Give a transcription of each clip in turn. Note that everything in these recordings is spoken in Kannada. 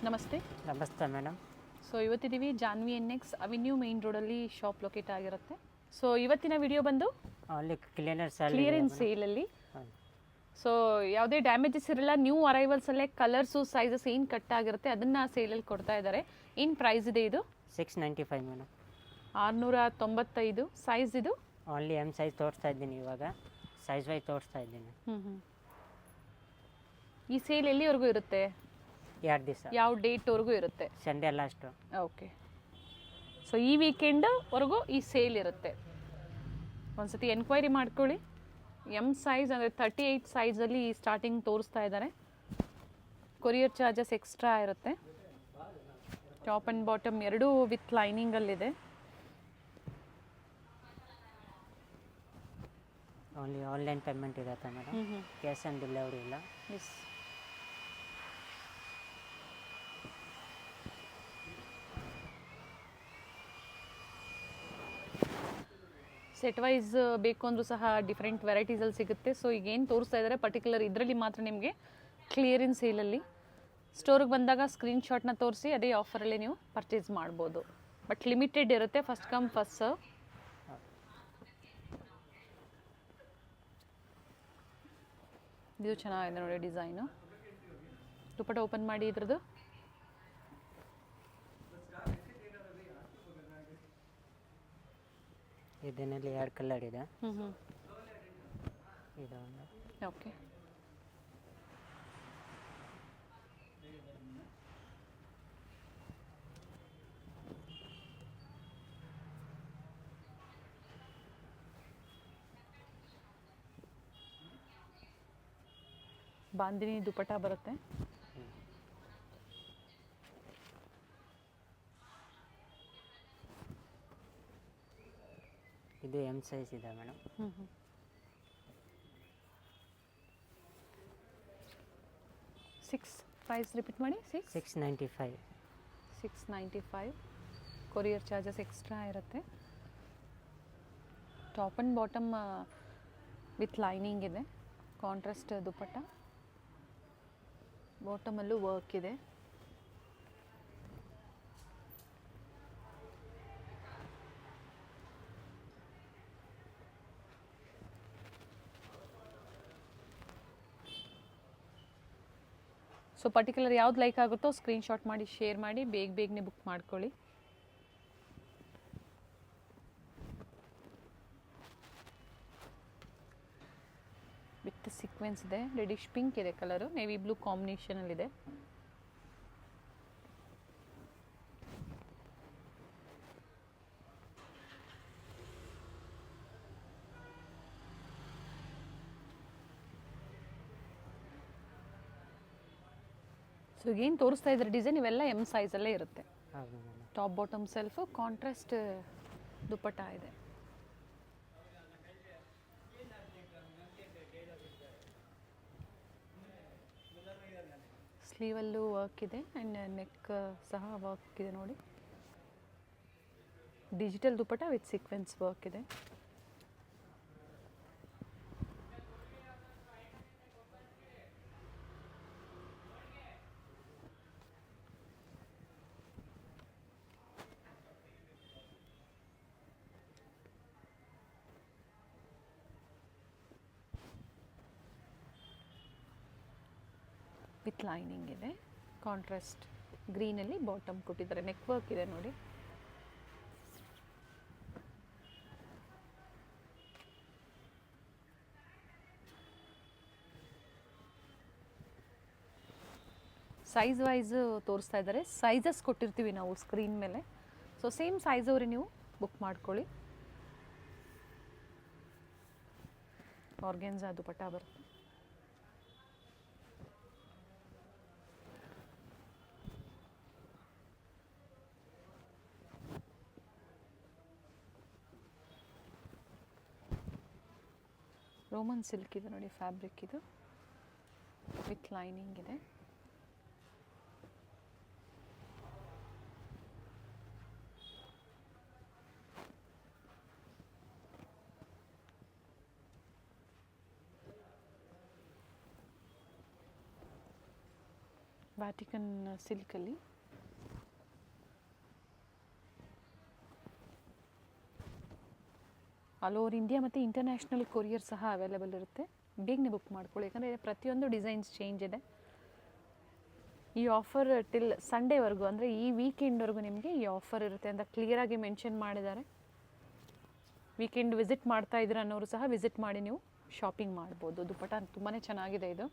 ನಮಸ್ತೆ. ನಮಸ್ತೆ ಮೇಡಮ್. ಸೊ ಇವತ್ತಿದ್ದೀವಿ ಜಾನ್ವಿ NX ಅವೆನ್ಯೂ ಮೇನ್ ರೋಡಲ್ಲಿ ಶಾಪ್ ಲೊಕೇಟ್ ಆಗಿರುತ್ತೆ. ಸೊ ಇವತ್ತಿನ ವಿಡಿಯೋ ಬಂದು ಅಲ್ಲಿ ಕ್ಲಿಯರೆನ್ಸ್ ಸೇಲಲ್ಲಿ. ಸೊ ಯಾವುದೇ ಡ್ಯಾಮೇಜಸ್ ಇರಲ್ಲ, ನ್ಯೂ ಅರೈವಲ್ಸಲ್ಲೇ ಕಲರ್ಸು ಸೈಜಸ್ ಏನು ಕಟ್ ಆಗಿರುತ್ತೆ ಅದನ್ನು ಸೇಲಲ್ಲಿ ಕೊಡ್ತಾ ಇದ್ದಾರೆ. ಏನು ಪ್ರೈಸ್ ಇದೆ ಇದು? 695 ಮೇಡಮ್. 695. ಸೈಜ್ ಇದು ಓನ್ಲಿ ಎಮ್ ಸೈಜ್ ತೋರಿಸ್ತಾ ಇದ್ದೀನಿ, ಇವಾಗ ಸೈಜ್ ವೈಸ್ ತೋರಿಸ್ತಾ ಇದ್ದೀನಿ. ಈ ಸೇಲ್ ಎಲ್ಲಿವರೆಗೂ ಇರುತ್ತೆ? 2 ದಿವಸ. ಯಾವ ಡೇಟ್ವರೆಗೂ ಇರುತ್ತೆ? Sunday last. ಓಕೆ. ಸೊ ಈ ವೀಕೆಂಡ್ವರೆಗೂ ಈ ಸೇಲ್ ಇರುತ್ತೆ. ಒಂದ್ಸತಿ ಎನ್ಕ್ವೈರಿ ಮಾಡ್ಕೊಳ್ಳಿ. ಎಮ್ ಸೈಜ್ ಅಂದರೆ 38 ಸೈಜಲ್ಲಿ ಸ್ಟಾರ್ಟಿಂಗ್ ತೋರಿಸ್ತಾ ಇದ್ದಾರೆ. ಕೊರಿಯರ್ ಚಾರ್ಜಸ್ ಎಕ್ಸ್ಟ್ರಾ ಇರುತ್ತೆ. ಟಾಪ್ ಆ್ಯಂಡ್ ಬಾಟಮ್ ಎರಡೂ ವಿತ್ ಲೈನಿಂಗಲ್ಲಿದೆ. ಓನ್ಲಿ ಆನ್ಲೈನ್ ಪೇಮೆಂಟ್ ಇರುತ್ತೆ ಮೇಡಮ್, ಕ್ಯಾಶ್ ಆನ್ ಡೆಲಿವರಿ ಇಲ್ಲ. ಎಸ್. ಸೆಟ್ ವೈಸ್ ಬೇಕು ಅಂದರೂ ಸಹ ಡಿಫ್ರೆಂಟ್ ವೆರೈಟೀಸಲ್ಲಿ ಸಿಗುತ್ತೆ. ಸೊ ಈಗ ಏನು ತೋರಿಸ್ತಾ ಇದ್ದಾರೆ ಪರ್ಟಿಕ್ಯುಲರ್ ಇದರಲ್ಲಿ ಮಾತ್ರ ನಿಮಗೆ ಕ್ಲಿಯರೆನ್ಸ್ ಸೇಲಲ್ಲಿ. ಸ್ಟೋರಿಗೆ ಬಂದಾಗ ಸ್ಕ್ರೀನ್ಶಾಟ್ನ ತೋರಿಸಿ ಅದೇ ಆಫರಲ್ಲಿ ನೀವು ಪರ್ಚೇಸ್ ಮಾಡ್ಬೋದು. ಬಟ್ ಲಿಮಿಟೆಡ್ ಇರುತ್ತೆ, ಫಸ್ಟ್ ಕಮ್ ಫಸ್ಟ್ ಸರ್ವ್. ಇದು ಚೆನ್ನಾಗಿದೆ ನೋಡಿ ಡಿಸೈನು. ದುಪಟ್ಟ ಓಪನ್ ಮಾಡಿ ಇದ್ರದ್ದು. ಇದರಲ್ಲಿ 2 ಕಲರ್ ಇದೆ. ಇದು ಓಕೆ. ಬಾಂದಿನಿ ದುಪಟ್ಟ ಬರುತ್ತೆ. ಇದು ಎಮ್ ಸೈಜ್ ಇದೆ ಮೇಡಮ್. 6 ಪ್ರೈಸ್ ರಿಪೀಟ್ ಮಾಡಿ. 695. 695. ಕೊರಿಯರ್ ಚಾರ್ಜಸ್ ಎಕ್ಸ್ಟ್ರಾ ಇರುತ್ತೆ. Top and bottom with lining ಇದೆ. ಕಾಂಟ್ರಾಸ್ಟ್ ದುಪಟ್ಟ, ಬಾಟಮಲ್ಲೂ ವರ್ಕ್ ಇದೆ. ಸೊ ಪರ್ಟಿಕ್ಯುಲರ್ ಯಾವ್ದು ಲೈಕ್ ಆಗುತ್ತೋ ಸ್ಕ್ರೀನ್ಶಾಟ್ ಮಾಡಿ ಶೇರ್ ಮಾಡಿ, ಬೇಗನೆ ಬುಕ್ ಮಾಡ್ಕೊಳ್ಳಿ. ವಿತ್ ಸೀಕ್ವೆನ್ಸ್ ಇದೆ. ರೆಡಿಶ್ ಪಿಂಕ್ ಇದೆ ಕಲರು, ನೇವಿ ಬ್ಲೂ ಕಾಂಬಿನೇಷನಲ್ಲಿದೆ. ಸೊ ಏನು ತೋರಿಸ್ತಾ ಇದ್ದಾರೆ ಡಿಸೈನ್ ಇವೆಲ್ಲ ಎಮ್ ಸೈಜಲ್ಲೇ ಇರುತ್ತೆ. ಹೌದು madam. Top bottom self, contrast dupatta ಇದೆ. ಸ್ಲೀವಲ್ಲೂ ವರ್ಕ್ ಇದೆ ಆ್ಯಂಡ್ ನೆಕ್ ಸಹ ವರ್ಕ್ ಇದೆ ನೋಡಿ. Digital dupatta with sequence work ಇದೆ. ವಿತ್ ಲೈನಿಂಗ್ ಇದೆ. ಕಾಂಟ್ರಾಸ್ಟ್ ಗ್ರೀನಲ್ಲಿ ಬಾಟಮ್ ಕೊಟ್ಟಿದ್ದಾರೆ. ನೆಕ್ ವರ್ಕ್ ಇದೆ ನೋಡಿ. ಸೈಜ್ ವೈಸ್ ತೋರಿಸ್ತಾ ಇದ್ದಾರೆ. ಸೈಜಸ್ ಕೊಟ್ಟಿರ್ತೀವಿ ನಾವು ಸ್ಕ್ರೀನ್ ಮೇಲೆ. ಸೊ ಸೇಮ್ ಸೈಜ್ ಅವ್ರಿ ನೀವು ಬುಕ್ ಮಾಡ್ಕೊಳ್ಳಿ. ಆರ್ಗೆನ್ಸಾ ದುಪಟ್ಟ ಬರುತ್ತೆ. ರೋಮನ್ ಸಿಲ್ಕ್ ಇದೆ ನೋಡಿ, ಫ್ಯಾಬ್ರಿಕ್ ಇದು ವಿತ್ ಲೈನಿಂಗ್ ಇದೆ. ವ್ಯಾಟಿಕನ್ ಸಿಲ್ಕಲ್ಲಿ ಆಲ್ ಓವರ್ ಇಂಡಿಯಾ ಮತ್ತು ಇಂಟರ್ನ್ಯಾಷನಲ್ ಕೊರಿಯರ್ ಸಹ ಅವೈಲೇಬಲ್ ಇರುತ್ತೆ. ಬೇಗನೆ ಬುಕ್ ಮಾಡ್ಕೊಳ್ಳಿ, ಯಾಕಂದರೆ ಪ್ರತಿಯೊಂದು ಡಿಸೈನ್ಸ್ ಚೇಂಜ್ ಇದೆ. ಈ ಆಫರ್ ಟಿಲ್ ಸಂಡೇವರೆಗೂ, ಅಂದರೆ ಈ ವೀಕೆಂಡ್ವರೆಗೂ ನಿಮಗೆ ಈ ಆಫರ್ ಇರುತ್ತೆ ಅಂತ ಕ್ಲಿಯರಾಗಿ ಮೆನ್ಷನ್ ಮಾಡಿದ್ದಾರೆ. ವೀಕೆಂಡ್ ವಿಸಿಟ್ ಮಾಡ್ತಾ ಇದ್ದೀರ ಅನ್ನೋರು ಸಹ ವಿಸಿಟ್ ಮಾಡಿ ನೀವು ಶಾಪಿಂಗ್ ಮಾಡ್ಬೋದು. ದುಪ್ಪಟ್ಟ ತುಂಬಾ ಚೆನ್ನಾಗಿದೆ ಇದು.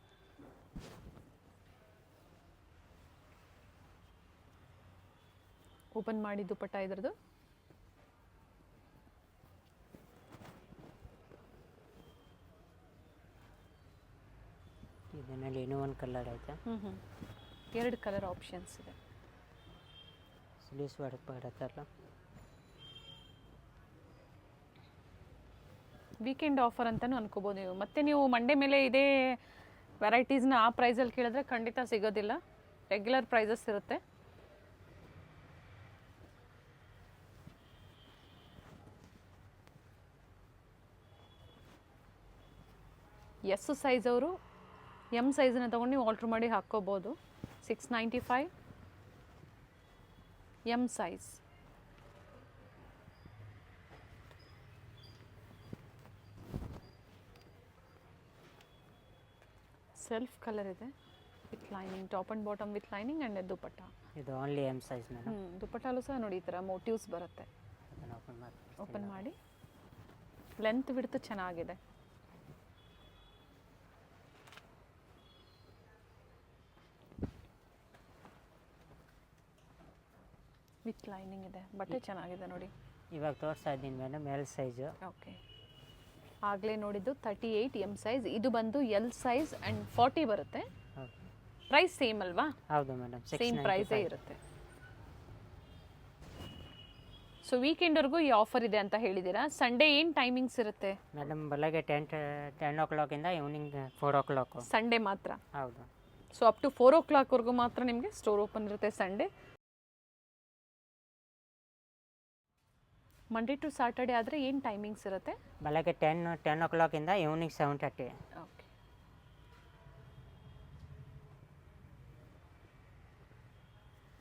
ಓಪನ್ ಮಾಡಿ ದುಪ್ಪಟ್ಟ ಇದ್ರದ್ದು. ಇದರಲ್ಲಿ ಇನ್ನೂ ಒಂದು ಕಲರ್ ಐತೆ. 2 ಕಲರ್ ಆಪ್ಷನ್ಸ್ ಇದೆ. ಸ್ಲೀವ್ಸ್ ವರ್ಕ್ ಬರುತ್ತಲ್ಲ. ವೀಕೆಂಡ್ ಆಫರ್ ಅಂತಲೂ ಅನ್ಕೋಬೋದು ನೀವು. ಮತ್ತೆ ನೀವು ಮಂಡೇ ಮೇಲೆ ಇದೇ ವೆರೈಟೀಸ್ನ ಆ ಪ್ರೈಸಲ್ಲಿ ಕೇಳಿದ್ರೆ ಖಂಡಿತ ಸಿಗೋದಿಲ್ಲ. ರೆಗ್ಯುಲರ್ ಪ್ರೈಸಸ್ ಇರುತ್ತೆ. ಎಸ್ ಸೈಜ್ ಅವರು ಎಮ್ ಸೈಜನ್ನ ತೊಗೊಂಡು ನೀವು ಆಲ್ಟ್ರ್ ಮಾಡಿ ಹಾಕ್ಕೋಬೋದು. 695 ಎಮ್ ಸೈಜ್. ಸೆಲ್ಫ್ ಕಲರ್ ಇದೆ with lining, top and bottom with lining and dupatta. ಇದು ಓನ್ಲಿ ಎಮ್ ಸೈಜ್ ಮೇಡಮ್. ದುಪ್ಪಟ್ಟಲ್ಲೂ ಸಹ ನೋಡಿ ಈ ಥರ ಮೋಟಿವ್ಸ್ ಬರುತ್ತೆ. ಅದನ್ನು ಓಪನ್ ಮಾಡಿ. ಲೆಂತ್ ಬಿಡ್ತು ಚೆನ್ನಾಗಿದೆ. ವಿತ್ ಲೈನಿಂಗ್ ಇದೆ. ಬಟ್ಟೆ ಚೆನ್ನಾಗಿದೆ ನೋಡಿ. ಇವಾಗ ತೋರಿಸ್ತಾ ಇದ್ದೀನಿ ಮೇಡಮ್ ಎಲ್ ಸೈಜು. ಓಕೆ, ಆಗಲೇ ನೋಡಿದ್ದು 38 ಎಮ್ ಸೈಜ್. ಇದು ಬಂದು ಎಲ್ ಸೈಜ್ ಆ್ಯಂಡ್ 40 ಬರುತ್ತೆ. ಪ್ರೈಸ್ ಸೇಮ್ ಅಲ್ವಾ? ಹೌದು ಮೇಡಮ್, ಸೇಮ್ ಪ್ರೈಸೇ ಇರುತ್ತೆ. ಸೊ ವೀಕೆಂಡ್ವರೆಗೂ ಈ ಆಫರ್ ಇದೆ ಅಂತ ಹೇಳಿದ್ದೀರಾ. ಸಂಡೇ ಏನು ಟೈಮಿಂಗ್ಸ್ ಇರುತ್ತೆ ಮೇಡಮ್? ಬೆಳಗ್ಗೆ 10 ಓ ಕ್ಲಾಕಿಂದ ಈವ್ನಿಂಗ್ 4 ಓ ಕ್ಲಾಕ್. ಸಂಡೇ ಮಾತ್ರ? ಹೌದು. ಸೊ ಅಪ್ ಟು 4 ಓ ಕ್ಲಾಕ್ವರೆಗೂ ಮಾತ್ರ ನಿಮಗೆ ಸ್ಟೋರ್ ಓಪನ್ ಇರುತ್ತೆ ಸಂಡೇ. ಮಂಡೇ ಟು ಸಾಟರ್ಡೆ ಆದರೆ ಏನು ಟೈಮಿಂಗ್ಸ್ ಇರುತ್ತೆ? ಬೆಳಗ್ಗೆ 10 ಓ ಕ್ಲಾಕಿಂದ ಈವ್ನಿಂಗ್ 7:30. ಓಕೆ.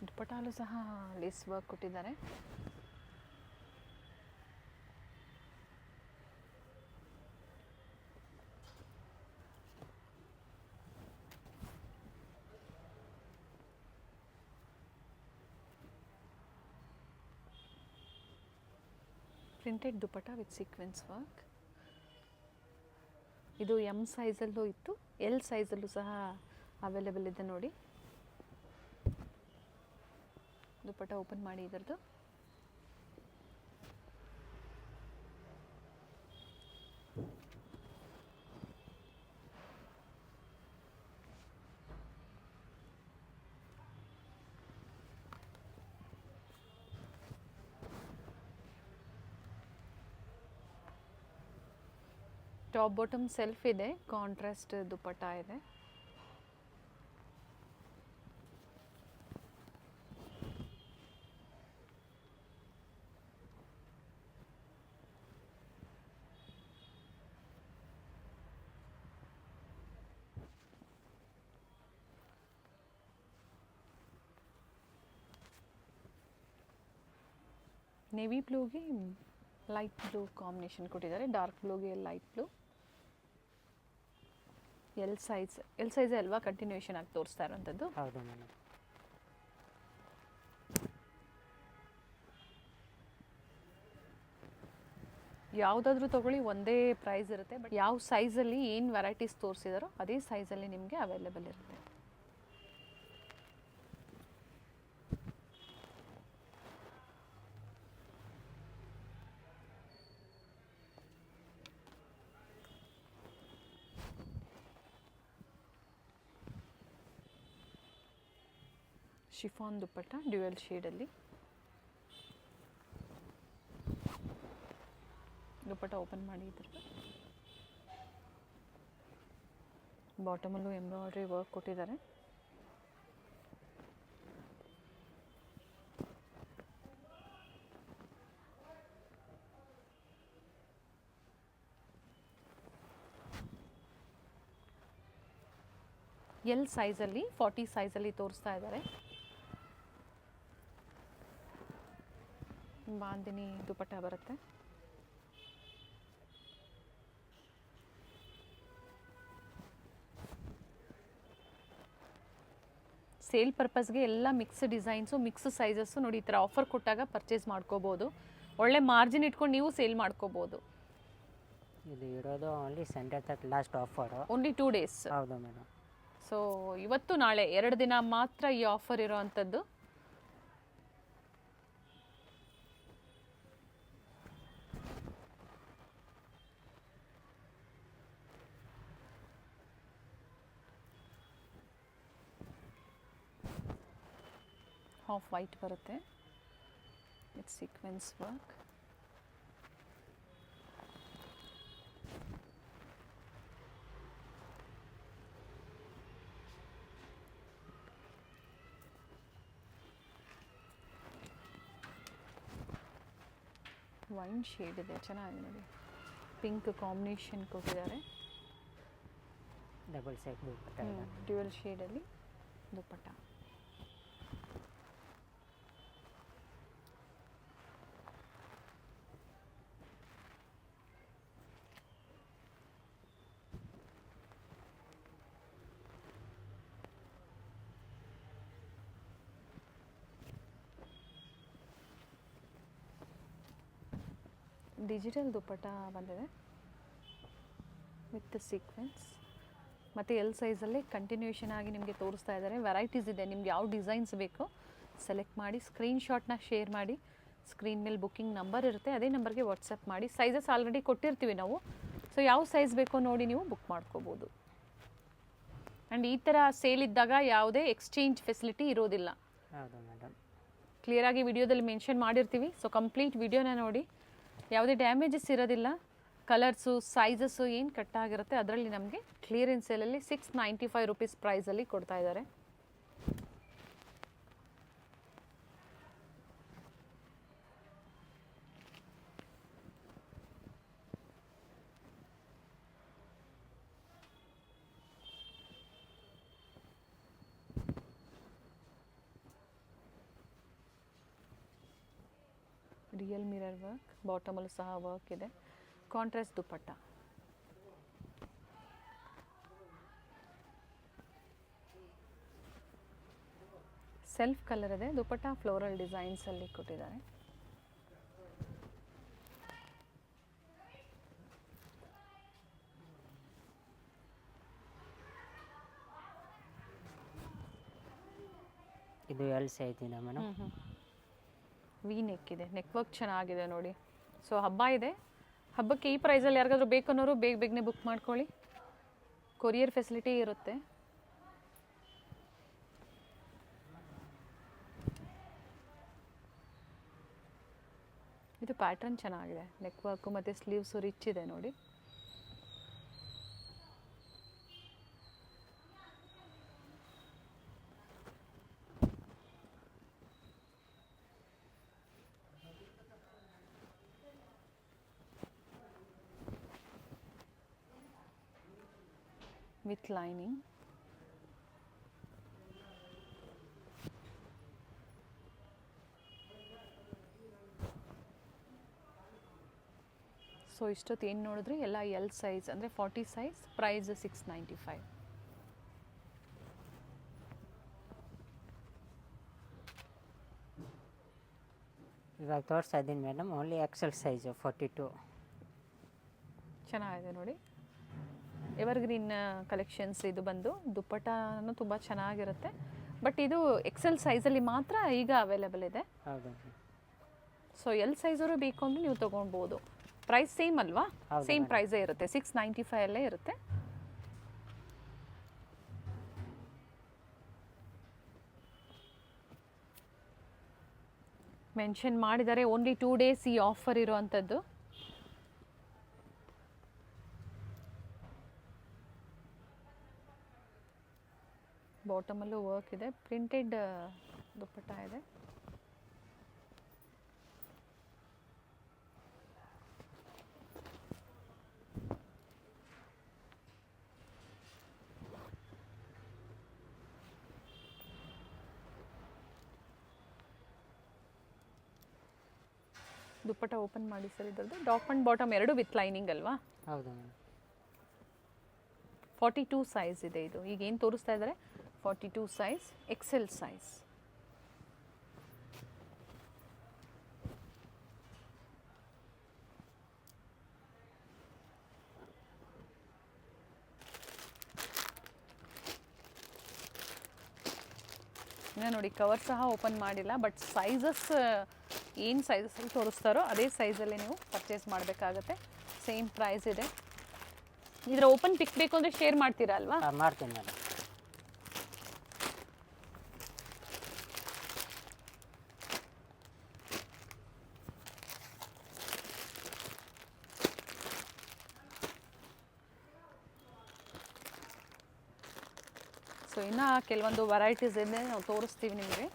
ದುಪ್ಪಟ್ಟಲ್ಲೂ ಸಹ ಲೇಸ್ ವರ್ಕ್ ಕೊಟ್ಟಿದ್ದಾರೆ. Printed dupatta with sequence work. ಇದು ಎಮ್ ಸೈಜಲ್ಲೂ ಇತ್ತು, ಎಲ್ ಸೈಜಲ್ಲೂ ಸಹ ಅವೈಲೇಬಲ್ ಇದೆ ನೋಡಿ. ದುಪ್ಪಟ್ಟ ಓಪನ್ ಮಾಡಿ ಇದರದ್ದು. ಟಾಪ್ ಬಾಟಮ್ ಸೆಲ್ಫ್ ಇದೆ, ಕಾಂಟ್ರಾಸ್ಟ್ ದುಪ್ಪಟ್ಟ ಇದೆ. ನೇವಿ ಬ್ಲೂಗೆ ಲೈಟ್ ಬ್ಲೂ ಕಾಂಬಿನೇಷನ್ ಕೊಟ್ಟಿದ್ದಾರೆ, ಡಾರ್ಕ್ ಬ್ಲೂಗೆ ಲೈಟ್ ಬ್ಲೂ. ಎಲ್ ಸೈಜ್ ಅಲ್ವಾ ಕಂಟಿನ್ಯೂಷನ್ ಆಗಿ ತೋರಿಸ್ತಾ ಇರೋಂಥದ್ದು? ಹೌದು ಮೇಡಮ್. ಯಾವುದಾದ್ರೂ ತೊಗೊಳ್ಳಿ ಒಂದೇ ಪ್ರೈಸ್ ಇರುತ್ತೆ. ಬಟ್ ಯಾವ ಸೈಜಲ್ಲಿ ಏನು ವೆರೈಟೀಸ್ ತೋರಿಸಿದಾರೋ ಅದೇ ಸೈಜಲ್ಲಿ ನಿಮಗೆ ಅವೈಲೇಬಲ್ ಇರುತ್ತೆ. ಶಿಫಾನ್ ದುಪ್ಪಟ್ಟ ಡ್ಯುಯಲ್ ಶೇಡಲ್ಲಿ. ದುಪ್ಪಟ್ಟ ಓಪನ್ ಮಾಡಿ ಇದ್ರದ್ದು. ಬಾಟಮಲ್ಲೂ ಎಂಬ್ರಾಯ್ಡ್ರಿ ವರ್ಕ್ ಕೊಟ್ಟಿದ್ದಾರೆ. ಎಲ್ ಸೈಜಲ್ಲಿ 40 ಸೈಜಲ್ಲಿ ತೋರಿಸ್ತಾ ಇದ್ದಾರೆ. ಬಾಂದಿನಿ ದುಪಟ್ಟ ಬರುತ್ತೆ. ಸೇಲ್ ಪರ್ಪಸ್ಗೆ ಎಲ್ಲ ಮಿಕ್ಸ್ ಡಿಸೈನ್ಸು, ಮಿಕ್ಸ್ ಸೈಜಸ್ಸು ನೋಡಿ. ಈ ಥರ ಆಫರ್ ಕೊಟ್ಟಾಗ ಪರ್ಚೇಸ್ ಮಾಡ್ಕೋಬೋದು. ಒಳ್ಳೆ ಮಾರ್ಜಿನ್ ಇಟ್ಕೊಂಡು ನೀವು ಸೇಲ್ ಮಾಡ್ಕೋಬೋದು. ಇದು ಇರೋದು ಓನ್ಲಿ ಸಂಡೇ ತಕ್ ಲಾಸ್ಟ್ ಆಫರು. Only 2 days. ಹೌದು ಮೇಡಮ್. ಸೊ ಇವತ್ತು ನಾಳೆ 2 ದಿನ ಮಾತ್ರ ಈ ಆಫರ್ ಇರೋ ಅಂಥದ್ದು. ಹಾಫ್ ವೈಟ್ ಬರುತ್ತೆ with sequence work. Wine shade ಇದೆ, ಚೆನ್ನಾಗಿದೆ ನೋಡಿ. ಪಿಂಕ್ ಕಾಂಬಿನೇಷನ್ ಕೊಟ್ಟಿದ್ದಾರೆ. Double side dupatta. ಡ್ಯುಯಲ್ ಶೇಡಲ್ಲಿ ದುಪಟ್ಟ. ಡಿಜಿಟಲ್ ದುಪಟ್ಟ ಬಂದಿದೆ ವಿತ್ ಸೀಕ್ವೆನ್ಸ್. ಮತ್ತು ಎಲ್ ಸೈಜಲ್ಲಿ ಕಂಟಿನ್ಯೂಷನ್ ಆಗಿ ನಿಮಗೆ ತೋರಿಸ್ತಾ ಇದ್ದಾರೆ. ವೆರೈಟೀಸ್ ಇದೆ. ನಿಮ್ಗೆ ಯಾವ ಡಿಸೈನ್ಸ್ ಬೇಕೋ ಸೆಲೆಕ್ಟ್ ಮಾಡಿ ಸ್ಕ್ರೀನ್ಶಾಟ್ನ ಶೇರ್ ಮಾಡಿ. ಸ್ಕ್ರೀನ್ ಮೇಲೆ ಬುಕ್ಕಿಂಗ್ ನಂಬರ್ ಇರುತ್ತೆ, ಅದೇ ನಂಬರ್ಗೆ ವಾಟ್ಸಪ್ ಮಾಡಿ. ಸೈಜಸ್ ಆಲ್ರೆಡಿ ಕೊಟ್ಟಿರ್ತೀವಿ ನಾವು. ಸೊ ಯಾವ ಸೈಜ್ ಬೇಕೋ ನೋಡಿ ನೀವು ಬುಕ್ ಮಾಡ್ಕೋಬೋದು. ಆ್ಯಂಡ್ ಈ ಥರ ಸೇಲ್ ಇದ್ದಾಗ ಯಾವುದೇ ಎಕ್ಸ್ಚೇಂಜ್ ಫೆಸಿಲಿಟಿ ಇರೋದಿಲ್ಲ. ಹೌದು ಮೇಡಮ್. ಕ್ಲಿಯರಾಗಿ ವಿಡಿಯೋದಲ್ಲಿ ಮೆನ್ಷನ್ ಮಾಡಿರ್ತೀವಿ. ಸೊ ಕಂಪ್ಲೀಟ್ ವಿಡಿಯೋನ ನೋಡಿ. ಯಾವುದೇ ಡ್ಯಾಮೇಜಸ್ ಇರೋದಿಲ್ಲ. ಕಲರ್ಸು ಸೈಜಸ್ಸು ಏನು ಕಟ್ಟಾಗಿರುತ್ತೆ ಅದರಲ್ಲಿ ನಮಗೆ ಕ್ಲಿಯರೆನ್ಸ್ ಸೇಲಲ್ಲಿ 695 ರುಪೀಸ್ ಪ್ರೈಸಲ್ಲಿ ಕೊಡ್ತಾ ಇದ್ದಾರೆ. ರಿಯಲ್ ಮಿರರ್ ವರ್ಕ್, ಬಾಟಮಲ್ಲೂ ಸಹ ವರ್ಕ್ ಇದೆ. ಕಾಂಟ್ರಾಸ್ಟ್ ದುಪಟ್ಟ. ಸೆಲ್ಫ್ ಕಲರ್ ಇದೆ. ದುಪಟ್ಟ ಫ್ಲೋರಲ್ ಡಿಸೈನ್ಸಲ್ಲಿ ಕೊಟ್ಟಿದ್ದಾರೆ. ಇದು ಎಲ್ ಸೈಜ್ ಇದೆ ಮೇಡಮ್. ವಿ ನೆಕ್ ಇದೆ. ನೆಕ್ ವರ್ಕ್ ಚೆನ್ನಾಗಿದೆ ನೋಡಿ. ಸೊ ಹಬ್ಬ ಇದೆ. ಹಬ್ಬಕ್ಕೆ ಈ ಪ್ರೈಸಲ್ಲಿ ಯಾರಿಗಾದ್ರೂ ಬೇಕನ್ನೋರು ಬೇಗನೆ ಬುಕ್ ಮಾಡ್ಕೊಳ್ಳಿ. ಕೊರಿಯರ್ ಫೆಸಿಲಿಟಿ ಇರುತ್ತೆ. ಇದು ಪ್ಯಾಟರ್ನ್ ಚೆನ್ನಾಗಿದೆ. ನೆಕ್ ವರ್ಕು ಮತ್ತು ಸ್ಲೀವ್ಸು ರಿಚ್ ಇದೆ ನೋಡಿ. With lining. ಸೊ ಇಷ್ಟೊತ್ತು ಏನು ನೋಡಿದ್ರಿ ಎಲ್ಲ ಎಲ್ ಸೈಜ್ ಅಂದರೆ 40 ಸೈಜ್. ಪ್ರೈಸ್ 695. ಇವಾಗ ತೋರಿಸ್ತಾ ಇದ್ದೀನಿ ಮೇಡಮ್. Only Excel size 42. ಚೆನ್ನಾಗಿದೆ ನೋಡಿ. ಎವರ್ಗ್ರೀನ್ ಕಲೆಕ್ಷನ್ಸ್ ಇದು ಬಂದು. ದುಪ್ಪಟ್ಟನೂ ತುಂಬ ಚೆನ್ನಾಗಿರುತ್ತೆ. ಬಟ್ ಇದು ಎಕ್ಸೆಲ್ ಸೈಜಲ್ಲಿ ಮಾತ್ರ ಈಗ ಅವೈಲೇಬಲ್ ಇದೆ. ಹೌದು. ಸೊ ಎಲ್ ಸೈಜರು ಬೇಕು ಅಂದರೆ ನೀವು ತೊಗೊಳ್ಬೋದು. ಪ್ರೈಸ್ ಸೇಮ್ ಅಲ್ವಾ? ಸೇಮ್ ಪ್ರೈಸೇ ಇರುತ್ತೆ. 695 ಅಲ್ಲೇ ಇರುತ್ತೆ. ಮೆನ್ಷನ್ ಮಾಡಿದ್ದಾರೆ ಓನ್ಲಿ 2 ಡೇಸ್ ಈ ಆಫರ್ ಇರುವಂಥದ್ದು. ಬಾಟಮಲ್ಲೂ ವರ್ಕ್ ಇದೆ. ಪ್ರಿಂಟೆಡ್ ದುಪ್ಪಟ್ಟ ಇದೆ. ದುಪ್ಪಟ್ಟ ಓಪನ್ ಮಾಡಿ ಸರ್ ಇದ್ರದ್ದು. ಟಾಪ್ ಆ್ಯಂಡ್ ಬಾಟಮ್ ಎರಡು ವಿತ್ ಲೈನಿಂಗ್ ಅಲ್ವಾ? ಹೌದು ಮೇಡಮ್. 42 ಸೈಜ್ ಇದೆ ಇದು. ಈಗ ಏನು ತೋರಿಸ್ತಾ ಇದ್ದಾರೆ 42 ಸೈಜ್, ಎಕ್ಸೆಲ್ ಸೈಜ್. ಇನ್ನು ನೋಡಿ ಕವರ್ ಸಹ ಓಪನ್ ಮಾಡಿಲ್ಲ, ಬಟ್ ಸೈಜಸ್ ಏನು ಸೈಜಸ್ಸಲ್ಲಿ ತೋರಿಸ್ತಾರೋ ಅದೇ ಸೈಜಲ್ಲಿ ನೀವು ಪರ್ಚೇಸ್ ಮಾಡಬೇಕಾಗತ್ತೆ. ಸೇಮ್ ಪ್ರೈಸ್ ಇದೆ. ಇದರ ಓಪನ್ ಪಿಕ್ ಬೇಕು ಅಂದರೆ ಶೇರ್ ಮಾಡ್ತೀರಾ ಅಲ್ವಾ? ಮಾಡ್ತೀನಿ ಮೇಡಮ್. ಸೊ ಇನ್ನು ಕೆಲವೊಂದು ವೆರೈಟೀಸ್ ಇದೆ, ನಾವು ತೋರಿಸ್ತೀವಿ ನಿಮಗೆ.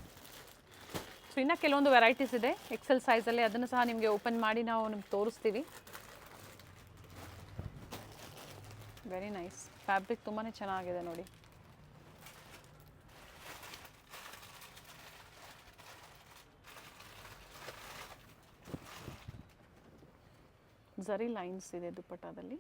ಸೊ ಇನ್ನು ಕೆಲವೊಂದು ವೆರೈಟೀಸ್ ಇದೆ ಎಕ್ಸೆಲ್ ಸೈಜಲ್ಲಿ, ಅದನ್ನು ಸಹ ನಿಮಗೆ ಓಪನ್ ಮಾಡಿ ನಾವು ನಿಮ್ಗೆ ತೋರಿಸ್ತೀವಿ. Very nice. ಫ್ಯಾಬ್ರಿಕ್ ತುಂಬಾ ಚೆನ್ನಾಗಿದೆ ನೋಡಿ. ಝರಿ ಲೈನ್ಸ್ ಇದೆ ದುಪ್ಪಟ್ಟದಲ್ಲಿ.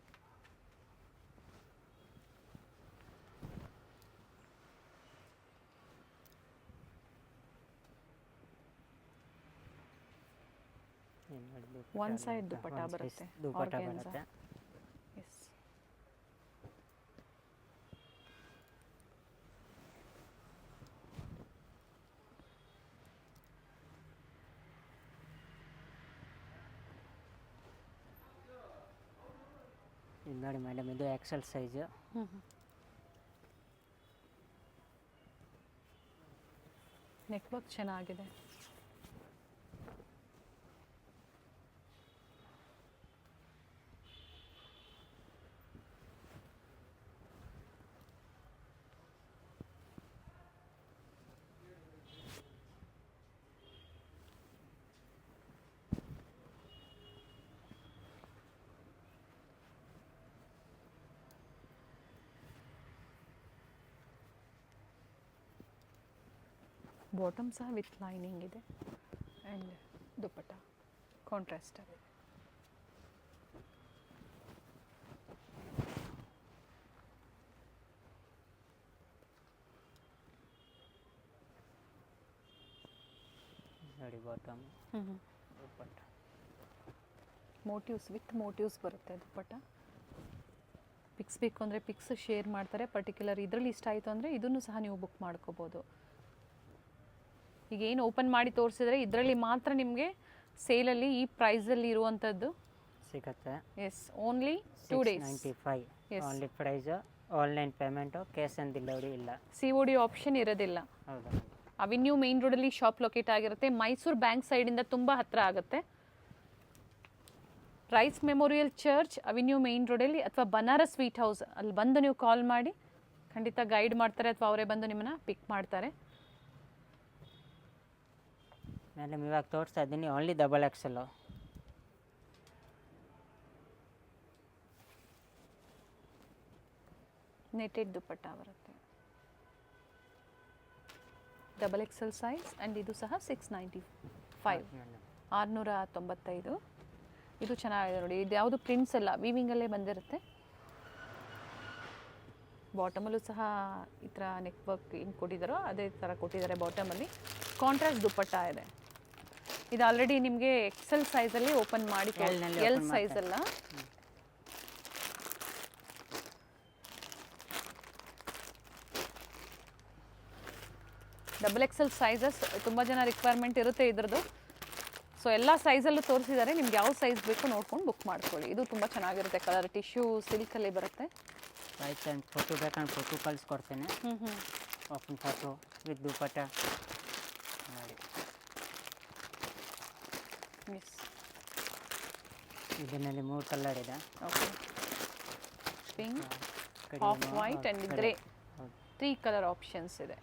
ಒನ್ ಸೈಡ್ ದುಪ್ಪಟ್ಟ ಬರುತ್ತೆ. ದುಪ್ಪಟ್ಟ ಬರುತ್ತೆ. ಎಸ್. ಇದು ನೋಡಿ ಮೇಡಮ್, ಇದು ಎಕ್ಸೆಲ್ ಸೈಜು. ನೆಟ್ವರ್ಕ್ ಚೆನ್ನಾಗಿದೆ. ಬಾಟಮ್ ಸಹ ವಿತ್ ಲೈನಿಂಗ್ ಇದೆ ಆ್ಯಂಡ್ ದುಪ್ಪಟ್ಟ ಕಾಂಟ್ರಾಸ್ಟ್ ಆಗಿದೆ. ನೋಡಿ bottom, dupatta. Motives with motives ಬರುತ್ತೆ ದುಪ್ಪಟ್ಟ. ಪಿಕ್ಸ್ ಬೇಕು ಅಂದರೆ ಪಿಕ್ಸ್ ಶೇರ್ ಮಾಡ್ತಾರೆ. ಪರ್ಟಿಕ್ಯುಲರ್ ಇದರಲ್ಲಿ ಇಷ್ಟ ಆಯಿತು ಅಂದರೆ ಇದನ್ನು ಸಹ ನೀವು ಬುಕ್ ಮಾಡ್ಕೋಬೋದು. ಈಗ ಏನು ಓಪನ್ ಮಾಡಿ ತೋರಿಸಿದ್ರೆ ಇದರಲ್ಲಿ ಮಾತ್ರ ನಿಮಗೆ ಸೇಲಲ್ಲಿ ಈ ಪ್ರೈಸಲ್ಲಿ ಇರುವಂಥದ್ದು ಸಿಗುತ್ತೆ. Yes, only 2 days. 95 Yes. Only price. Online payment, cash on delivery ಇಲ್ಲ. COD ಆಪ್ಷನ್ ಇರೋದಿಲ್ಲ. ಹೌದಾ? ಅವೆನ್ಯೂ ಮೇನ್ ರೋಡಲ್ಲಿ ಶಾಪ್ ಲೊಕೇಟ್ ಆಗಿರುತ್ತೆ. ಮೈಸೂರು ಬ್ಯಾಂಕ್ ಸೈಡಿಂದ ತುಂಬ ಹತ್ತಿರ ಆಗುತ್ತೆ. Rice memorial church avenue main ರೋಡಲ್ಲಿ ಅಥವಾ ಬನಾರಸ್ ಸ್ವೀಟ್ ಹೌಸ್ ಅಲ್ಲಿ ಬಂದು ನೀವು ಕಾಲ್ ಮಾಡಿ, ಖಂಡಿತ ಗೈಡ್ ಮಾಡ್ತಾರೆ ಅಥವಾ ಅವರೇ ಬಂದು ನಿಮ್ಮನ್ನು ಪಿಕ್ ಮಾಡ್ತಾರೆ. ಮೇಡಮ್ ಇವಾಗ ತೋರಿಸ್ತಾ ಇದ್ದೀನಿ ಓನ್ಲಿ ಡಬಲ್ ಎಕ್ಸೆಲ್ಲು. ನೆಟೆಡ್ ದುಪ್ಪಟ್ಟ ಬರುತ್ತೆ. ಡಬಲ್ ಎಕ್ಸೆಲ್ ಸೈಜ್ ಆ್ಯಂಡ್ ಇದು ಸಹ 695, 695. ಇದು ಚೆನ್ನಾಗಿದೆ ನೋಡಿ. ಇದು ಯಾವುದು ಪ್ರಿಂಟ್ಸ್ ಎಲ್ಲ ವೀವಿಂಗಲ್ಲೇ ಬಂದಿರುತ್ತೆ. ಬಾಟಮಲ್ಲೂ ಸಹ ಈ ಥರ ನೆಕ್ ವರ್ಕ್ ಹಿಂಗೆ ಕೊಟ್ಟಿದ್ದಾರೋ ಅದೇ ಥರ ಕೊಟ್ಟಿದ್ದಾರೆ ಬಾಟಮಲ್ಲಿ. ಕಾಂಟ್ರಾಸ್ಟ್ ದುಪ್ಪಟ್ಟ ಇದೆ. ಇದು ಆಲ್ರೆಡಿ ನಿಮಗೆ ಎಕ್ಸೆಲ್ ಸೈಜಲ್ಲಿ ಓಪನ್ ಮಾಡಿ, ಎಲ್ ಸೈಜಲ್ಲ. ಡಬಲ್ ಎಕ್ಸೆಲ್ ಸೈಜಸ್ ತುಂಬ ಜನ ರಿಕ್ವೈರ್ಮೆಂಟ್ ಇರುತ್ತೆ ಇದ್ರದ್ದು. ಸೊ ಎಲ್ಲ ಸೈಜಲ್ಲೂ ತೋರಿಸಿದ್ದಾರೆ. ನಿಮ್ಗೆ ಯಾವ ಸೈಜ್ ಬೇಕು ನೋಡ್ಕೊಂಡು ಬುಕ್ ಮಾಡ್ಕೊಳ್ಳಿ. ಇದು ತುಂಬ ಚೆನ್ನಾಗಿರುತ್ತೆ. ಕಲರ್ ಟಿಶ್ಯೂ ಸಿಲ್ಕಲ್ಲಿ ಬರುತ್ತೆ. ಆಯ್ತು, ಆ್ಯಂಡ್ ಫೋಟೋ ಬೇಕಂದ್ರೆ ಫೋಟೋ ಕಳಿಸ್ಕೊಡ್ತೇನೆ. ಓಪನ್ ಫೋಟೋ ವಿತ್ ದುಪ್ಪಟ್ಟ ನೋಡಿ. ಎಸ್, ಇದರಲ್ಲಿ 3 ಕಲರ್ ಇದೆ. Okay. Pink, off white and grey, 3 colour options ಇದೆ.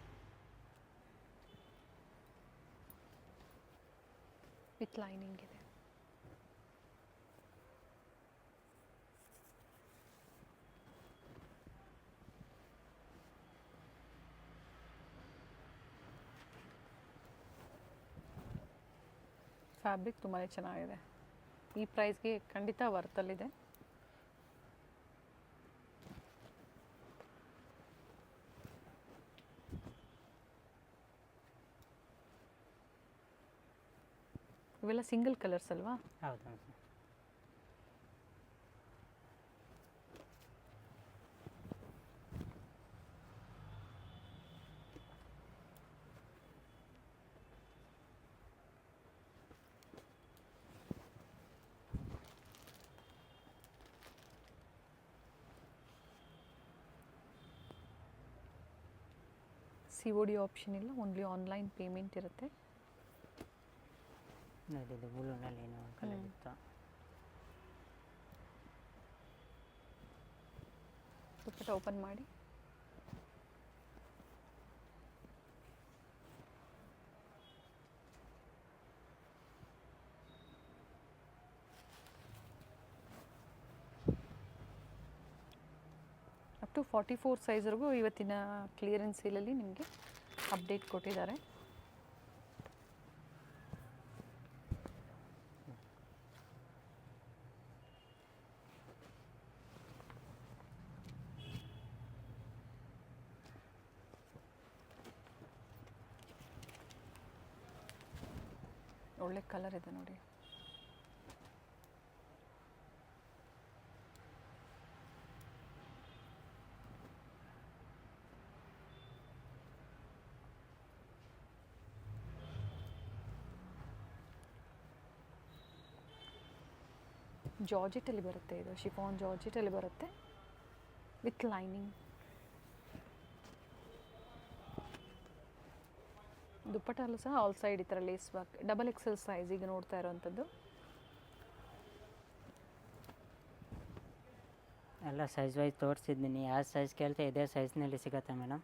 ವಿತ್ ಲೈನಿಂಗ್ ಇದೆ. ಫ್ಯಾಬ್ರಿಕ್ ತುಂಬಾ ಚೆನ್ನಾಗಿದೆ. ಈ ಪ್ರೈಸ್ಗೆ ಖಂಡಿತ ವರ್ತಲ್ಲಿದೆ. ಇವೆಲ್ಲ ಸಿಂಗಲ್ ಕಲರ್ಸ್ ಅಲ್ವಾ? ಹೌದು ಮೇಡಮ್. COD ಆಪ್ಷನ್ ಇಲ್ಲ, ಓನ್ಲಿ ಆನ್ಲೈನ್ ಪೇಮೆಂಟ್ ಇರುತ್ತೆ. ನೋಡಿ ಇದು ಬ್ಲೂನಲ್ಲಿ ಏನೋ ಕಲರ್ ಇತ್ತು. ದುಪ್ಪಟ್ಟ ಓಪನ್ ಮಾಡಿ. ಅಪ್ ಟು 44 ಸೈಜ್ವರೆಗೂ ಇವತ್ತಿನ ಕ್ಲಿಯರೆನ್ಸ್ ಸೇಲಲ್ಲಿ ನಿಮಗೆ ಅಪ್ಡೇಟ್ ಕೊಟ್ಟಿದ್ದಾರೆ. ಒಳ್ಳೆ ಕಲರ್ ಇದೆ ನೋಡಿ. ಜಾರ್ಜೆಟಲ್ಲಿ ಬರುತ್ತೆ, ಇದು ಶಿಫಾನ್ ಜಾರ್ಜೆಟಲ್ಲಿ ಬರುತ್ತೆ ವಿತ್ ಲೈನಿಂಗ್. ದುಪ್ಪಟ್ಟಲ್ಲೂ ಸಹ ಆಲ್ ಸೈಡ್ ಈ ಥರ lace work, double XL size ಈಗ ನೋಡ್ತಾ ಇರೋವಂಥದ್ದು. ಎಲ್ಲ ಸೈಜ್ ವೈಸ್ ತೋರಿಸಿದ್ದೀನಿ. ಯಾವ ಸೈಜ್ ಕೇಳ್ತಾ ಇದೇ ಸೈಜ್ನಲ್ಲಿ ಸಿಗುತ್ತೆ ಮೇಡಮ್.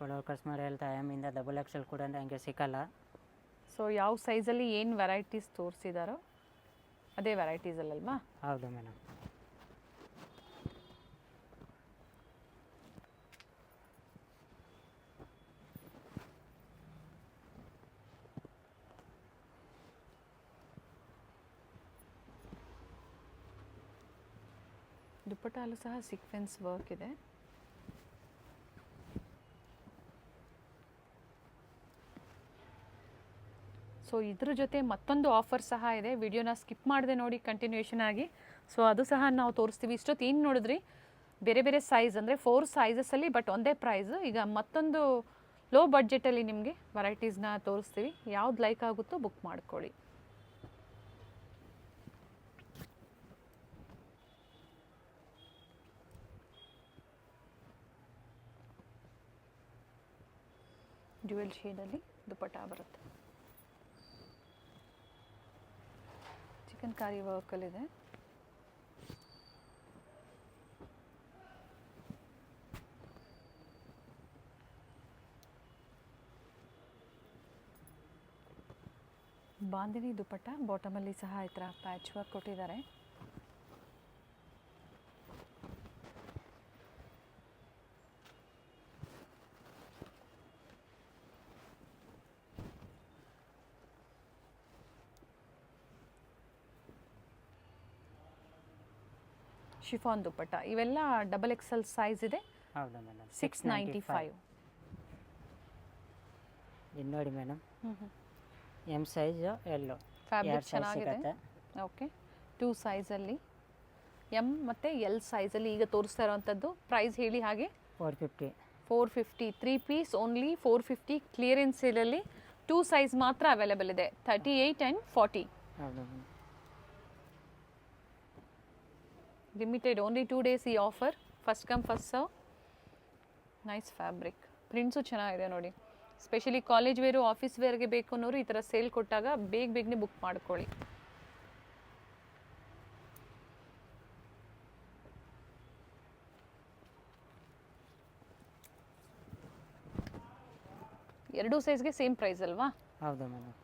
ಕೊಡೋ ಕಸ್ಟಮರ್ ಹೇಳ್ತಾ ಇಂದ XL ಕೂಡ ಹಂಗೆ ಸಿಕ್ಕಲ್ಲ. ಸೊ ಯಾವ ಸೈಜಲ್ಲಿ ಏನು ವೆರೈಟೀಸ್ ತೋರಿಸಿದಾರೋ ಅದೇ ವೆರೈಟೀಸಲ್ಲಲ್ವಾ? ಹೌದು ಮೇಡಮ್. ದುಪ್ಪಟ್ಟಲ್ಲೂ ಸಹ ಸೀಕ್ವೆನ್ಸ್ ವರ್ಕ್ ಇದೆ. ಸೊ ಇದ್ರ ಜೊತೆ ಮತ್ತೊಂದು ಆಫರ್ ಸಹ ಇದೆ, ವಿಡಿಯೋನ ಸ್ಕಿಪ್ ಮಾಡದೆ ನೋಡಿ ಕಂಟಿನ್ಯೂಷನ್ ಆಗಿ. ಸೊ ಅದು ಸಹ ನಾವು ತೋರಿಸ್ತೀವಿ. ಇಷ್ಟೊತ್ತು ಏನು ನೋಡಿದ್ರಿ, ಬೇರೆ ಬೇರೆ ಸೈಜ್ ಅಂದರೆ 4 ಸೈಜಸಲ್ಲಿ ಬಟ್ ಒಂದೇ ಪ್ರೈಸು. ಈಗ ಮತ್ತೊಂದು ಲೋ ಬಡ್ಜೆಟಲ್ಲಿ ನಿಮಗೆ ವೆರೈಟೀಸ್ನ ತೋರಿಸ್ತೀವಿ. ಯಾವ್ದು ಲೈಕ್ ಆಗುತ್ತೋ ಬುಕ್ ಮಾಡ್ಕೊಳ್ಳಿ. ಡ್ಯುಯಲ್ ಶೇಡಲ್ಲಿ ದುಪ್ಪಟ್ಟ ಬರುತ್ತೆ. ಚಿಕನ್ ಕಾರಿ ವರ್ಕಲ್ಲಿದೆ. ಬಾಂದಿನಿ ದುಪ್ಪಟ್ಟ, ಬಾಟಮಲ್ಲಿ ಸಹ ಈ ಥರ ಪ್ಯಾಚ್ ವರ್ಕ್ ಕೊಟ್ಟಿದ್ದಾರೆ. ಶಿಫಾನ್ ದುಪ್ಪಟ್ಟ ಇವೆಲ್ಲ XL ಸೈಜ್ ಇದೆ. ಹೌದಾ ಮೇಡಮ್? 695. ಇದು ನೋಡಿ ಮೇಡಮ್, M ಸೈಜು ಎಲ್ಲೋ ಫ್ಯಾಬ್ರಿಕ್ ಚೆನ್ನಾಗಿದೆ. ಓಕೆ, 2 ಸೈಜಲ್ಲಿ M ಮತ್ತು L ಸೈಜಲ್ಲಿ ಈಗ ತೋರಿಸ್ತಾ ಇರೋವಂಥದ್ದು. ಪ್ರೈಸ್ ಹೇಳಿ ಹಾಗೆ. 450 3 ಪೀಸ್ ಓನ್ಲಿ 450. ಕ್ಲಿಯರೆನ್ಸ್ ಸೇಲಲ್ಲಿ 2 ಸೈಜ್ ಮಾತ್ರ ಅವೈಲೇಬಲ್ ಇದೆ, 38 and 40. ಹೌದು. ಲಿಮಿಟೆಡ್, ಓನ್ಲಿ 2 ಡೇಸ್ ಈ offer. First come first serve. Nice fabric, prints ಚೆನ್ನಾಗಿದೆ ನೋಡಿ. ಸ್ಪೆಷಲಿ ಕಾಲೇಜ್ ವೇರು, ಆಫೀಸ್ ವೇರ್ಗೆ ಬೇಕು ಅನ್ನೋರು ಈ ಥರ ಸೇಲ್ ಕೊಟ್ಟಾಗ ಬೇಗನೆ ಬುಕ್ ಮಾಡ್ಕೊಳ್ಳಿ. ಎರಡೂ ಸೈಜ್ಗೆ ಸೇಮ್ ಪ್ರೈಸ್ ಅಲ್ವಾ? ಹೌದು ಮೇಡಮ್.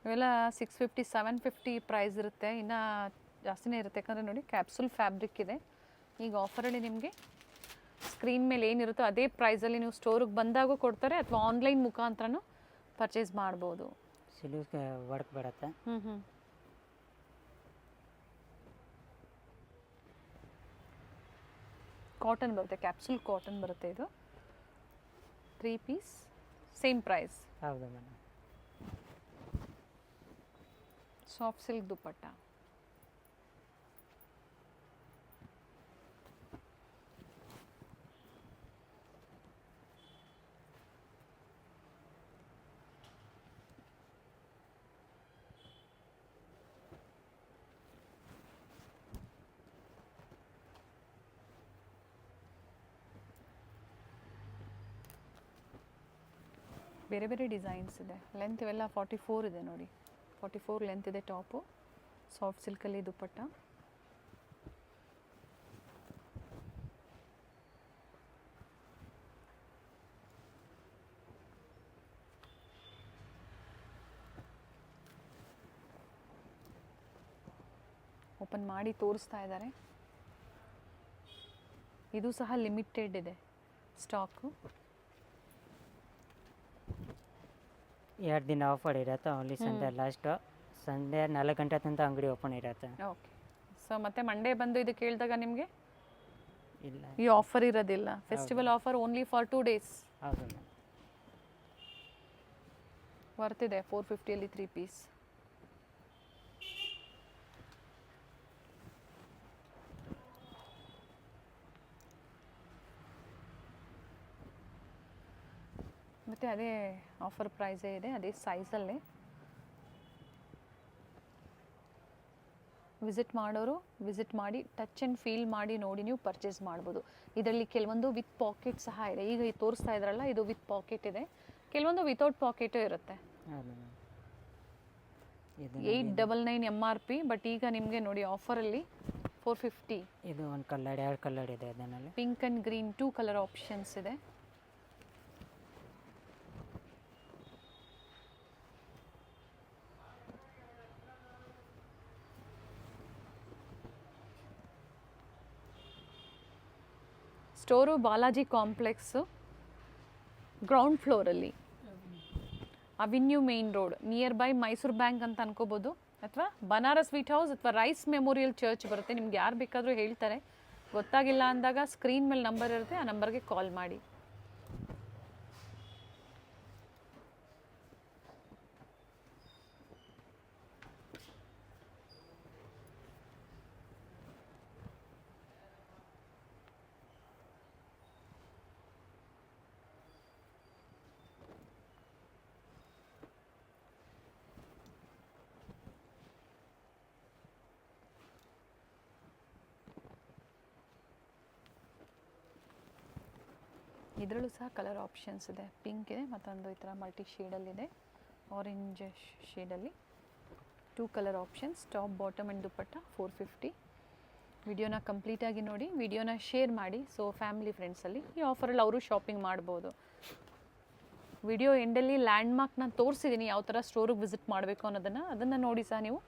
ಇವೆಲ್ಲ 650 750 ಪ್ರೈಸ್ ಇರುತ್ತೆ, ಇನ್ನು ಜಾಸ್ತಿನೇ ಇರುತ್ತೆ. ಯಾಕಂದರೆ ನೋಡಿ ಕ್ಯಾಪ್ಸೂಲ್ ಫ್ಯಾಬ್ರಿಕ್ ಇದೆ. ಈಗ ಆಫರಲ್ಲಿ ನಿಮಗೆ ಸ್ಕ್ರೀನ್ ಮೇಲೆ ಏನಿರುತ್ತೋ ಅದೇ ಪ್ರೈಸಲ್ಲಿ ನೀವು ಸ್ಟೋರಿಗೆ ಬಂದಾಗೂ ಕೊಡ್ತಾರೆ ಅಥವಾ ಆನ್ಲೈನ್ ಮುಖಾಂತರನೂ ಪರ್ಚೇಸ್ ಮಾಡ್ಬೋದು. ಸಿಲ್ಕ್ ವರ್ಕ್ ಬರುತ್ತೆ. ಕಾಟನ್ ಬರುತ್ತೆ, ಕ್ಯಾಪ್ಸೂಲ್ ಕಾಟನ್ ಬರುತ್ತೆ. ಇದು 3 ಪೀಸ್ ಸೇಮ್ ಪ್ರೈಸ್. ಹೌದು ಮೇಡಮ್. ಸಾಫ್ಟ್ ಸಿಲ್ಕ್ ದುಪ್ಪಟ್ಟ. ಬೇರೆ ಬೇರೆ ಡಿಸೈನ್ಸ್ ಇದೆ. ಲೆಂತ್ ಇವೆಲ್ಲ 44 ಇದೆ ನೋಡಿ, 44 ಲೆಂತ್ ಇದೆ ಟಾಪು. ಸಾಫ್ಟ್ ಸಿಲ್ಕಲ್ಲಿ ದುಪ್ಪಟ್ಟ. ಓಪನ್ ಮಾಡಿ ತೋರಿಸ್ತಾ ಇದ್ದಾರೆ. ಇದು ಸಹ ಲಿಮಿಟೆಡ್ ಇದೆ ಸ್ಟಾಕು. 2 ದಿನ ಆಫರ್ ಇರುತ್ತೆ. Only Sunday last. ಸಂಡೇ 4 ಗಂಟೆ ತನಕ ಅಂಗಡಿ ಓಪನ್ ಇರುತ್ತೆ. ಓಕೆ. ಸೊ ಮತ್ತೆ ಮಂಡೇ ಬಂದು ಇದು ಕೇಳಿದಾಗ ನಿಮಗೆ ಇಲ್ಲ, ಈ ಆಫರ್ ಇರೋದಿಲ್ಲ. Festival offer only for 2 days. ಹೌದು ಮೇಡಮ್. ವರ್ತಿದೆ 450ಅಲ್ಲಿ 3 ಪೀಸ್. ಮತ್ತು ಅದೇ ಆಫರ್ ಪ್ರೈಸೇ ಇದೆ, ಅದೇ ಸೈಜಲ್ಲೇ. ವಿಸಿಟ್ ಮಾಡೋರು ವಿಸಿಟ್ ಮಾಡಿ ಟಚ್ ಆ್ಯಂಡ್ ಫೀಲ್ ಮಾಡಿ ನೋಡಿ ನೀವು ಪರ್ಚೇಸ್ ಮಾಡ್ಬೋದು. ಇದರಲ್ಲಿ ಕೆಲವೊಂದು ವಿತ್ ಪಾಕೆಟ್ ಸಹ ಇದೆ. ಈಗ ಇದು ತೋರಿಸ್ತಾ ಇದ್ರಲ್ಲ, ಇದು ವಿತ್ ಪಾಕೆಟ್ ಇದೆ. ಕೆಲವೊಂದು ವಿತೌಟ್ ಪಾಕೆಟು ಇರುತ್ತೆ. 899 MRP, ಬಟ್ ಈಗ ನಿಮಗೆ ನೋಡಿ ಆಫರಲ್ಲಿ 450. ಇದು ಒಂದು ಕಲರ್, 2 ಕಲರ್ ಇದೆ. ಅದರಲ್ಲಿ pink and green 2 colour options ಇದೆ. ಸ್ಟೋರು ಬಾಲಾಜಿ ಕಾಂಪ್ಲೆಕ್ಸು, ಗ್ರೌಂಡ್ ಫ್ಲೋರಲ್ಲಿ, avenue main road, near by Mysore bank ಅಂತ ಅನ್ಕೋಬೋದು, ಅಥವಾ ಬನಾರಸ್ ಸ್ವೀಟ್ ಹೌಸ್ ಅಥವಾ ರೈಸ್ ಮೆಮೋರಿಯಲ್ ಚರ್ಚ್ ಬರುತ್ತೆ. ನಿಮ್ಗೆ ಯಾರು ಬೇಕಾದರೂ ಹೇಳ್ತಾರೆ. ಗೊತ್ತಾಗಿಲ್ಲ ಅಂದಾಗ ಸ್ಕ್ರೀನ್ ಮೇಲೆ ನಂಬರ್ ಇರುತ್ತೆ, ಆ ನಂಬರ್ಗೆ ಕಾಲ್ ಮಾಡಿ. ಇದರಲ್ಲೂ ಸಹ ಕಲರ್ ಆಪ್ಷನ್ಸ್ ಇದೆ. ಪಿಂಕ್ ಇದೆ, ಮತ್ತೊಂದು ಈ ಥರ ಮಲ್ಟಿ ಶೇಡಲ್ಲಿದೆ, ಆರೆಂಜ್ ಶೇಡಲ್ಲಿ. 2 colour options, top bottom and dupatta 450. ವಿಡಿಯೋನ ಕಂಪ್ಲೀಟಾಗಿ ನೋಡಿ, ವಿಡಿಯೋನ ಶೇರ್ ಮಾಡಿ. ಸೊ ಫ್ಯಾಮಿಲಿ ಫ್ರೆಂಡ್ಸಲ್ಲಿ ಈ ಆಫರಲ್ಲಿ ಅವರು ಶಾಪಿಂಗ್ ಮಾಡ್ಬೋದು. ವಿಡಿಯೋ ಎಂಡಲ್ಲಿ ಲ್ಯಾಂಡ್ಮಾರ್ಕ್ ನಾನು ತೋರಿಸಿದ್ದೀನಿ, ಯಾವ ಥರ ಸ್ಟೋರಿಗೆ ವಿಸಿಟ್ ಮಾಡಬೇಕು ಅದನ್ನು ನೋಡಿ ಸಹ ನೀವು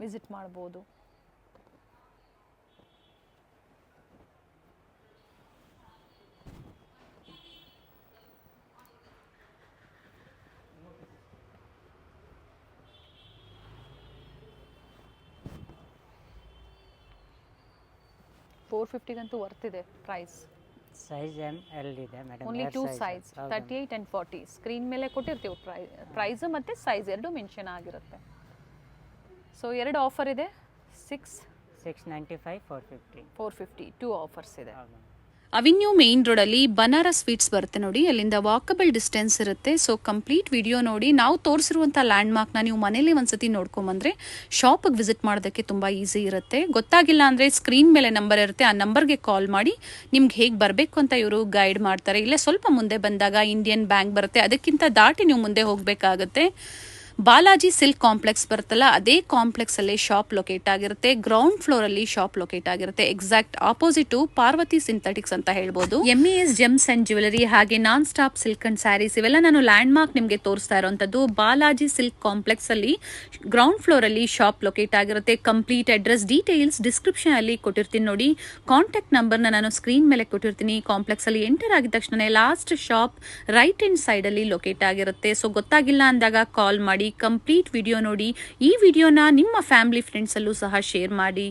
ವಿಸಿಟ್ ಮಾಡ್ಬೋದು. $450 ವರ್ತಿದೆ ಪ್ರೈಸ್. ಸೈಜ್ ML ಇದೆ madam. Only 2 size, 38 and 40. Screen ಮೇಲೆ ಕೊಟ್ಟಿರ್ತೀವಿ ಪ್ರೈಸ್ ಮತ್ತು ಸೈಜ್ ಎರಡು ಮೆನ್ಷನ್ ಆಗಿರುತ್ತೆ. ಸೊ 2 ಆಫರ್ ಇದೆ. 695 450 2 ಆಫರ್ಸ್ ಇದೆ. ಅವಿನ್ಯೂ ಮೇನ್ ರೋಡಲ್ಲಿ ಬನಾರಸ್ ಸ್ವೀಟ್ಸ್ ಬರುತ್ತೆ ನೋಡಿ, ಅಲ್ಲಿಂದ ವಾಕಬಲ್ ಡಿಸ್ಟೆನ್ಸ್ ಇರುತ್ತೆ. ಸೊ ಕಂಪ್ಲೀಟ್ ವಿಡಿಯೋ ನೋಡಿ. ನಾವು ತೋರಿಸಿರುವಂಥ ಲ್ಯಾಂಡ್ಮಾರ್ಕ್ನ ನೀವು ಮನೇಲಿ ಒಂದ್ಸತಿ ನೋಡ್ಕೊಂಬಂದ್ರೆ ಶಾಪಿಗೆ ವಿಸಿಟ್ ಮಾಡೋದಕ್ಕೆ ತುಂಬ ಈಸಿ ಇರುತ್ತೆ. ಗೊತ್ತಾಗಿಲ್ಲ ಅಂದರೆ ಸ್ಕ್ರೀನ್ ಮೇಲೆ ನಂಬರ್ ಇರುತ್ತೆ, ಆ ನಂಬರ್ಗೆ ಕಾಲ್ ಮಾಡಿ ನಿಮ್ಗೆ ಹೇಗೆ ಬರಬೇಕು ಅಂತ ಇವರು ಗೈಡ್ ಮಾಡ್ತಾರೆ. ಇಲ್ಲೇ ಸ್ವಲ್ಪ ಮುಂದೆ ಬಂದಾಗ ಇಂಡಿಯನ್ ಬ್ಯಾಂಕ್ ಬರುತ್ತೆ, ಅದಕ್ಕಿಂತ ದಾಟಿ ನೀವು ಮುಂದೆ ಹೋಗಬೇಕಾಗತ್ತೆ. ಬಾಲಾಜಿ ಸಿಲ್ಕ್ ಕಾಂಪ್ಲೆಕ್ಸ್ ಬರುತ್ತಲ್ಲ ಅದೇ ಕಾಂಪ್ಲೆಕ್ಸ್ ಅಲ್ಲಿ ಶಾಪ್ ಲೊಕೇಟ್ ಆಗಿರುತ್ತೆ. ಗ್ರೌಂಡ್ ಫ್ಲೋರ್ ಅಲ್ಲಿ ಶಾಪ್ ಲೊಕೇಟ್ ಆಗಿರುತ್ತೆ. ಎಕ್ಸಾಕ್ಟ್ ಆಪೋಸಿಟ್ ಪಾರ್ವತಿ ಸಿಂಥೆಟಿಕ್ಸ್ ಅಂತ ಹೇಳ್ಬೋದು. MES ಜೆಮ್ಸ್ ಅಂಡ್ ಜ್ಯುವೆಲರಿ ಹಾಗೆ non stop silk and saris ಇವೆಲ್ಲ ನಾನು ಲ್ಯಾಂಡ್ ಮಾರ್ಕ್ ನಿಮಗೆ ತೋರಿಸ್ತಾ ಇರುವಂತದ್ದು ಬಾಲಾಜಿ ಸಿಲ್ಕ್ ಕಾಂಪ್ಲೆಕ್ಸ್ ಅಲ್ಲಿ ಗ್ರೌಂಡ್ ಫ್ಲೋರ್ ಅಲ್ಲಿ ಶಾಪ್ ಲೊಕೇಟ್ ಆಗಿರುತ್ತೆ. ಕಂಪ್ಲೀಟ್ ಅಡ್ರೆಸ್ ಡೀಟೇಲ್ಸ್ ಡಿಸ್ಕ್ರಿಪ್ಷನ್ ಅಲ್ಲಿ ಕೊಟ್ಟಿರ್ತೀನಿ ನೋಡಿ. ಕಾಂಟ್ಯಾಕ್ಟ್ ನಂಬರ್ನ ನಾನು ಸ್ಕ್ರೀನ್ ಮೇಲೆ ಕೊಟ್ಟಿರ್ತೀನಿ. ಕಾಂಪ್ಲೆಕ್ಸ್ ಅಲ್ಲಿ ಎಂಟರ್ ಆಗಿದ ತಕ್ಷಣ last shop right hand side ಅಲ್ಲಿ ಲೊಕೇಟ್ ಆಗಿರುತ್ತೆ. ಸೊ ಗೊತ್ತಾಗಿಲ್ಲ ಅಂದಾಗ ಕಾಲ್ ಮಾಡಿ, ಕಂಪ್ಲೀಟ್ ವಿಡಿಯೋ ನೋಡಿ. ಈ ವಿಡಿಯೋನ ನಿಮ್ಮ ಫ್ಯಾಮಿಲಿ ಫ್ರೆಂಡ್ಸ್ ಅಲ್ಲೂ ಸಹ ಶೇರ್ ಮಾಡಿ.